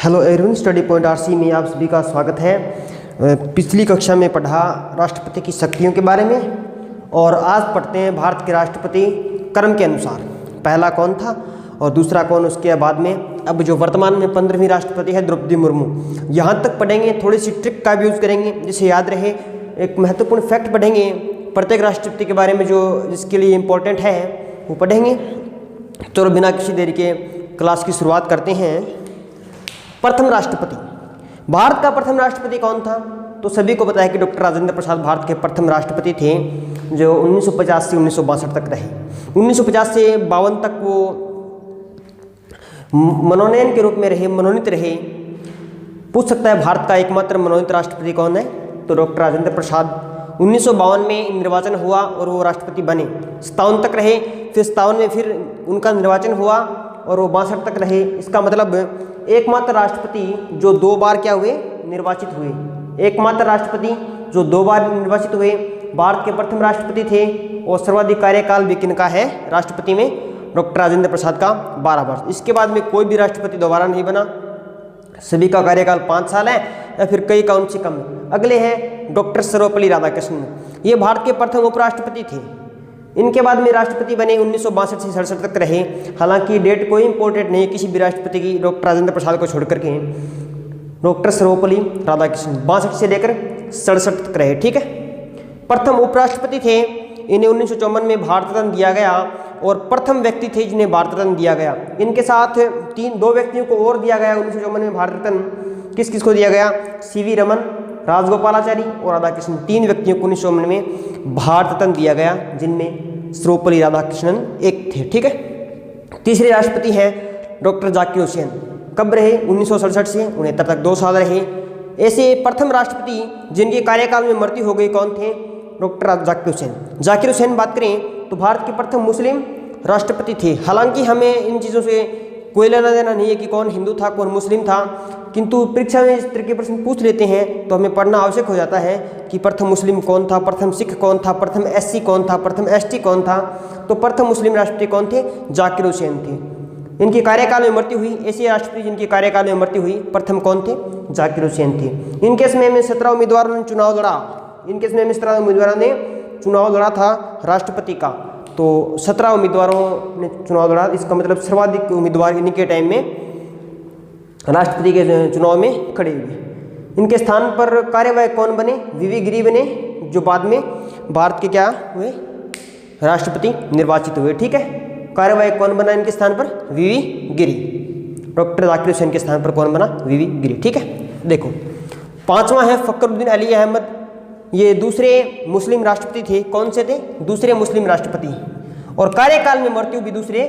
Hello everyone, study point RC में आप सभी का स्वागत है। पिछली कक्षा में पढ़ा राष्ट्रपति की शक्तियों के बारे में और आज पढ़ते हैं भारत के राष्ट्रपति क्रम के अनुसार पहला कौन था और दूसरा कौन, उसके बाद में अब जो वर्तमान में 15वीं राष्ट्रपति है द्रौपदी मुर्मू। यहाँ तक पढ़ेंगे, थोड़ी सी ट्रिक का भी यूज़ करेंगे जिसे याद रहे। एक महत्वपूर्ण फैक्ट पढ़ेंगे प्रत्येक राष्ट्रपति के बारे में जो जिसके लिए इम्पोर्टेंट है वो पढ़ेंगे। तो बिना किसी देरी के क्लास की शुरुआत करते हैं। प्रथम राष्ट्रपति, भारत का प्रथम राष्ट्रपति कौन था? तो सभी को पता है कि डॉक्टर राजेंद्र प्रसाद भारत के प्रथम राष्ट्रपति थे जो 1950 से 1962 तक रहे। 1950 से 52 तक वो मनोनयन के रूप में रहे, मनोनीत रहे। पूछ सकता है भारत का एकमात्र मनोनीत राष्ट्रपति कौन है? तो डॉक्टर राजेंद्र प्रसाद। 1952 में निर्वाचन हुआ और वो राष्ट्रपति बने। 57 तक रहे, फिर 57 में फिर उनका निर्वाचन हुआ और वो 62 तक रहे। इसका मतलब एकमात्र राष्ट्रपति जो 2 बार क्या हुए, निर्वाचित हुए। एकमात्र राष्ट्रपति जो 2 बार निर्वाचित हुए, भारत के प्रथम राष्ट्रपति थे। और सर्वाधिक कार्यकाल भी किनका है राष्ट्रपति में? डॉक्टर राजेंद्र प्रसाद का 12 वर्ष। इसके बाद में कोई भी राष्ट्रपति दोबारा नहीं बना। सभी का कार्यकाल 5 साल है या फिर कई का उनसे कम। अगले हैं डॉक्टर सर्वपल्ली राधाकृष्णन। ये भारत के प्रथम उपराष्ट्रपति थे। इनके बाद में राष्ट्रपति बने 1962 से 67 तक रहे। हालांकि डेट कोई इंपॉर्टेंट नहीं है किसी भी राष्ट्रपति की डॉक्टर राजेंद्र प्रसाद को छोड़ करके। डॉक्टर सर्वपल्ली राधाकृष्णन 62 से लेकर 67 तक रहे। ठीक है, प्रथम उपराष्ट्रपति थे। इन्हें 1954 में भारत रत्न दिया गया और प्रथम व्यक्ति थे जिन्हें भारत रत्न दिया गया। इनके साथ 2 व्यक्तियों को और दिया गया 1954 में भारत रत्न। किस किस को दिया गया? सीवी रमन, राजगोपालाचारी और राधाकृष्णन। 3 व्यक्तियों को 1954 में भारत रत्न दिया गया जिनमें सर्वपल्ली राधाकृष्णन एक थे। ठीक है, तीसरे राष्ट्रपति हैं डॉक्टर जाकिर हुसैन। कब रहे? 1967 से 69 तक 2 साल रहे। ऐसे प्रथम राष्ट्रपति जिनके कार्यकाल में मृत्यु हो गई कौन थे? डॉक्टर जाकिर हुसैन। जाकिर हुसैन बात करें तो भारत के प्रथम मुस्लिम राष्ट्रपति थे। हालांकि हमें इन चीज़ों से कोई लेना देना नहीं है कि कौन हिंदू था कौन मुस्लिम था, किंतु परीक्षा में इस तरह के प्रश्न पूछ लेते हैं तो हमें पढ़ना आवश्यक हो जाता है कि प्रथम मुस्लिम कौन था, प्रथम सिख कौन था, प्रथम एससी कौन था, प्रथम एसटी कौन था। तो प्रथम मुस्लिम राष्ट्रपति कौन थे? जाकिर हुसैन थे। इनके कार्यकाल में मृत्यु हुई। ऐसे राष्ट्रपति जिनके कार्यकाल में मृत्यु हुई प्रथम कौन थे? जाकिर हुसैन थे। इनके समय में 17 उम्मीदवारों ने चुनाव लड़ा। इनके समय में 17 उम्मीदवारों ने चुनाव लड़ा था राष्ट्रपति का। तो 17 उम्मीदवारों ने चुनाव लड़ा। इसका मतलब सर्वाधिक उम्मीदवार इनके टाइम में राष्ट्रपति के चुनाव में खड़े हुए। इनके स्थान पर कार्यवाहक कौन बने? वीवी गिरी बने, जो बाद में भारत के क्या हुए? राष्ट्रपति निर्वाचित हुए। ठीक है, कार्यवाहक कौन बना इनके स्थान पर? वीवी गिरी। डॉक्टर जाकिर हुसैन के स्थान पर कौन बना? वीवी गिरी। ठीक है, देखो 5वां है फखरुद्दीन अली अहमद। ये दूसरे मुस्लिम राष्ट्रपति थे। कौन से थे? दूसरे मुस्लिम राष्ट्रपति। और कार्यकाल में मृत्यु भी दूसरे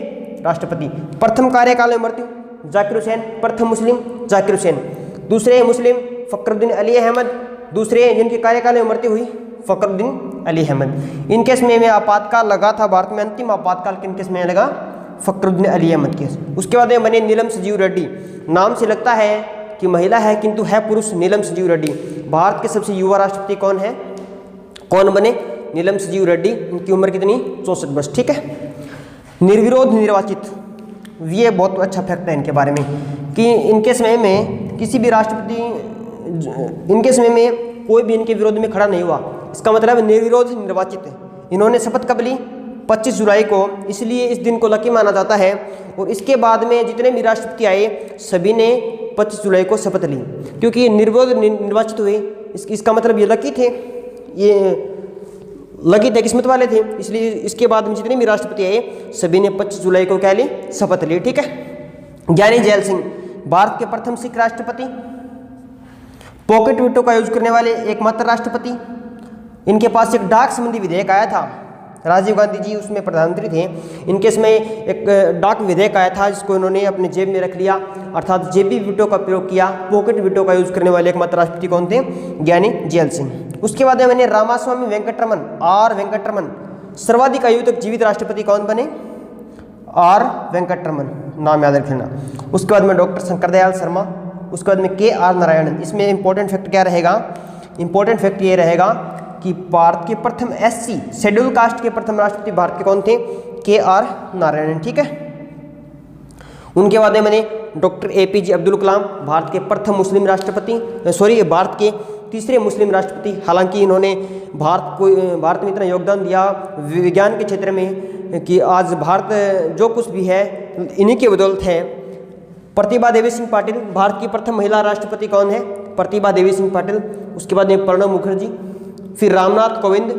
राष्ट्रपति। प्रथम कार्यकाल में मृत्यु जाकिर हुसैन, प्रथम मुस्लिम जाकिर हुसैन। दूसरे मुस्लिम फखरुद्दीन अली अहमद। दूसरे जिनके कार्यकाल में मृत्यु हुई फखरुद्दीन अली अहमद। इनके समय में आपातकाल लगा था भारत में। अंतिम आपातकाल किनके समय लगा? फखरुद्दीन अली अहमद के। उसके बाद में बने नीलम संजीव रेड्डी। नाम से लगता है कि महिला है किंतु है पुरुष। नीलम संजीव रेड्डी भारत के सबसे युवा राष्ट्रपति कौन है? कौन बने? नीलम संजीव रेड्डी। इनकी उम्र कितनी? 64 वर्ष। ठीक है, निर्विरोध निर्वाचित। ये बहुत अच्छा फैक्ट है इनके बारे में कि इनके समय में किसी भी राष्ट्रपति, इनके समय में कोई भी इनके विरोध में खड़ा नहीं हुआ। इसका मतलब निर्विरोध निर्वाचित है। इन्होंने शपथ कब ली? 25 जुलाई को। इसलिए इस दिन को लकी माना जाता है। और इसके बाद में जितने भी राष्ट्रपति आए सभी ने 25 जुलाई को शपथ ली, क्योंकि ये निर्विरोध निर्वाचित हुए। इसका मतलब ये लकी थे, ये लकी थे, किस्मत वाले थे। इसलिए इसके बाद में जितने भी राष्ट्रपति आए सभी ने 25 जुलाई को क्या ली? शपथ ली। ठीक है, ज्ञानी जैल सिंह भारत के प्रथम सिख राष्ट्रपति। पॉकेट वीटो का यूज करने वाले एकमात्र राष्ट्रपति। इनके पास एक डाक संबंधी विधेयक आया था। राजीव गांधी जी उसमें प्रधानमंत्री थे। इनके समय एक डाक विधेयक आया था जिसको इन्होंने अपने जेब में रख लिया, अर्थात जेबी वीटो का प्रयोग किया। पॉकेट वीटो का यूज करने वाले एकमात्र राष्ट्रपति कौन थे? ज्ञानी जैल सिंह। उसके बाद मैंने रामास्वामी वेंकटरमन, आर वेंकटरमन। सर्वाधिक आयु तक जीवित राष्ट्रपति कौन बने? आर वेंकटरमन, नाम याद रखना। उसके बाद में डॉक्टर शंकरदयाल शर्मा। उसके बाद में KR नारायणन। इसमें इंपॉर्टेंट फैक्ट क्या रहेगा? इंपॉर्टेंट फैक्ट ये रहेगा कि भारत के प्रथम SC शेड्यूल कास्ट के प्रथम राष्ट्रपति भारत के कौन थे? KR नारायणन। ठीक है, उनके बाद में मैंने डॉक्टर APJ अब्दुल कलाम, भारत के प्रथम मुस्लिम राष्ट्रपति, भारत के तीसरे मुस्लिम राष्ट्रपति। हालांकि इन्होंने भारत में इतना योगदान दिया विज्ञान के क्षेत्र में कि आज भारत जो कुछ भी है इन्हीं के बदौलत है। प्रतिभा देवी सिंह पाटिल, भारत की प्रथम महिला राष्ट्रपति कौन है? प्रतिभा देवी सिंह पाटिल। उसके बाद में प्रणब मुखर्जी, फिर रामनाथ कोविंद,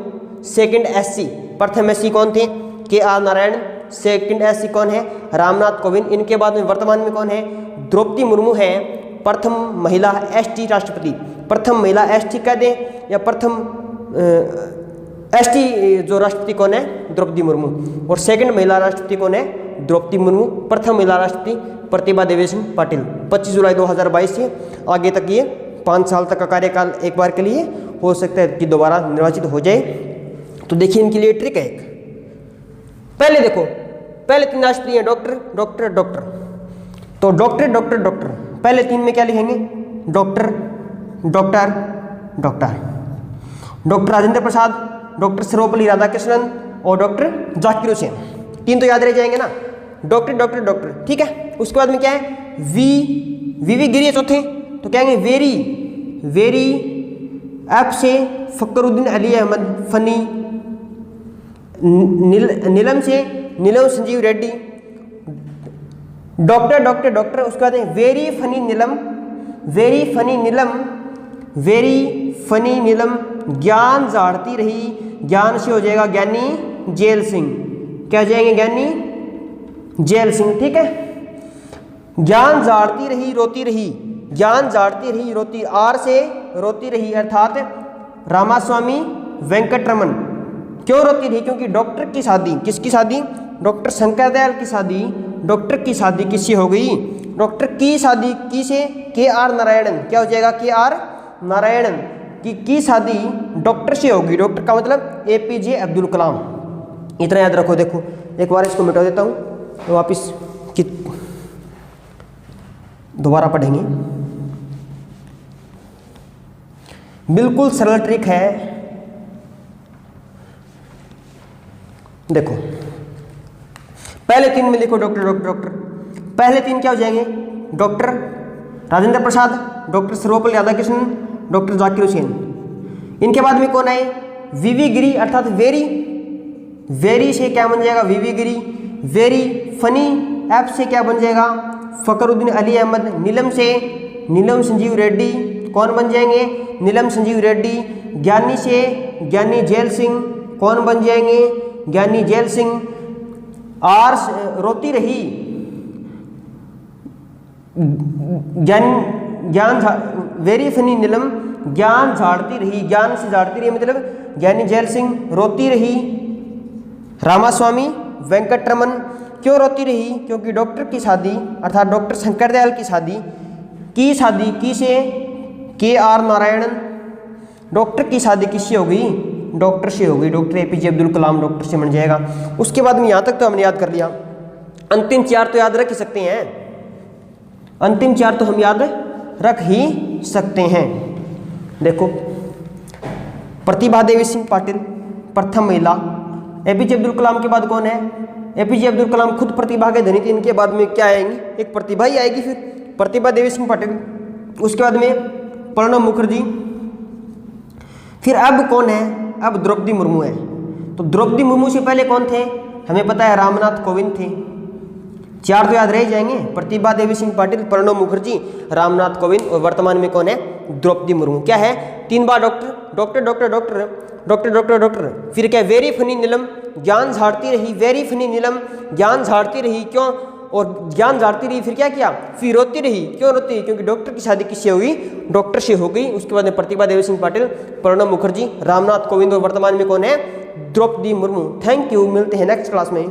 सेकंड SC, प्रथम SC कौन थे? KR नारायण, सेकंड SC कौन है? रामनाथ कोविंद। इनके बाद में वर्तमान में कौन है? द्रौपदी मुर्मू है, प्रथम महिला ST राष्ट्रपति। प्रथम महिला ST कह दें या प्रथम ST जो राष्ट्रपति कौन है? द्रौपदी मुर्मू। और सेकंड महिला राष्ट्रपति कौन है? द्रौपदी मुर्मू। प्रथम महिला राष्ट्रपति प्रतिभा देवी सिंह पाटिल। 25 जुलाई 2022 से आगे तक ये 5 साल तक का कार्यकाल एक बार के लिए हो सकता है कि दोबारा निर्वाचित हो जाए। तो देखिए इनके लिए ट्रिक है एक। पहले देखो, पहले 3 राष्ट्रपति हैं डॉक्टर डॉक्टर डॉक्टर, तो डॉक्टर डॉक्टर डॉक्टर पहले 3 में क्या लिखेंगे? Doctor doctor doctor. Doctor Rajendra Prasad, doctor Sarvepalli Radhakrishnan और डॉक्टर जाकिर हुसैन। 3 तो याद रह जाएंगे ना, डॉक्टर डॉक्टर डॉक्टर, ठीक है। उसके बाद में क्या है? वी गिरी है चौथे, तो क्या कहेंगे? वेरी। F से फकरुद्दीन अली अहमद फनी, नीलम से Neelam Sanjiva Reddy, doctor doctor doctor. उसके बाद वेरी फनी नीलम, ज्ञान झाड़ती रही, ज्ञान से हो जाएगा ज्ञानी जेल सिंह। क्या हो जाएंगे? ज्ञानी जेल सिंह, ठीक है। ज्ञान झाड़ती रही रोती रही, ज्ञान झाड़ती रही रोती, R से रोती रही अर्थात रामास्वामी वेंकटरमन। क्यों रोती रही? क्योंकि डॉक्टर की शादी, किसकी शादी? डॉक्टर शंकर दयाल की शादी। डॉक्टर की शादी किससे हो गई? डॉक्टर की शादी की से KR नारायणन। क्या हो जाएगा? KR नारायणन की शादी डॉक्टर से होगी। डॉक्टर का मतलब APJ अब्दुल कलाम। इतना याद रखो। देखो एक बार इसको मिटा देता हूँ तो वापिस दोबारा पढ़ेंगे। बिल्कुल सरल ट्रिक है। देखो पहले 3 में लिखो डॉक्टर डॉक्टर डॉक्टर। पहले 3 क्या हो जाएंगे? Doctor Rajendra Prasad, doctor Sarvepalli Radhakrishnan, doctor Zakir Hussain. इनके बाद में कौन आए? VV गिरी अर्थात वेरी से क्या बन जाएगा? VV गिरी। वेरी फनी, F से क्या बन जाएगा? फकरुद्दीन अली अहमद। नीलम से नीलम संजीव रेड्डी, कौन बन जाएंगे? नीलम संजीव रेड्डी। ज्ञानी से ज्ञानी जेल सिंह, कौन बन जाएंगे? ज्ञानी जेल सिंह। R रोती रही, वेरी फनी नीलम, ज्ञान झाड़ती रही, ज्ञान से झाड़ती रही मतलब ज्ञानी जेल सिंह। रोती रही रामास्वामी वेंकटरमन। क्यों रोती रही? क्योंकि डॉक्टर की शादी अर्थात डॉक्टर शंकर दयाल की शादी की से KR नारायणन। डॉक्टर की शादी किससे होगी? डॉक्टर से होगी। Doctor APJ Abdul Kalam doctor से बन जाएगा। उसके बाद में यहाँ तक तो हमने याद कर लिया। अंतिम 4 तो याद रख ही सकते हैं। अंतिम 4 तो हम याद रख ही सकते हैं। देखो प्रतिभा देवी सिंह पाटिल, प्रथम महिला। APJ अब्दुल कलाम के बाद कौन है? APJ अब्दुल कलाम खुद प्रतिभा के धनी थे। इनके बाद में क्या आएंगी? एक प्रतिभा ही आएगी, फिर प्रतिभा देवी सिंह पाटिल। उसके बाद में प्रणब मुखर्जी। फिर अब कौन है? अब द्रौपदी मुर्मू है। तो द्रौपदी मुर्मू से पहले कौन थे? हमें पता है रामनाथ कोविंद थे। 4 तो याद रह जाएंगे, प्रतिभा देवी सिंह पाटिल, प्रणब मुखर्जी, रामनाथ कोविंद और वर्तमान में कौन है? द्रौपदी मुर्मू। क्या है? 3 बार doctor doctor doctor doctor doctor doctor doctor. फिर क्या? वेरी फनी नीलम, ज्ञान झाड़ती रही, वेरी फनी नीलम, ज्ञान झाड़ती रही। क्यों? और ज्ञान झाड़ती रही, फिर क्या किया? फिर रोती रही। क्यों रोती रही? क्योंकि डॉक्टर की शादी किससे हुई? डॉक्टर से हो गई। उसके बाद में प्रतिभा देवी सिंह पाटिल, प्रणब मुखर्जी, रामनाथ कोविंद और वर्तमान में कौन है? द्रौपदी मुर्मू। थैंक यू, मिलते हैं नेक्स्ट क्लास में।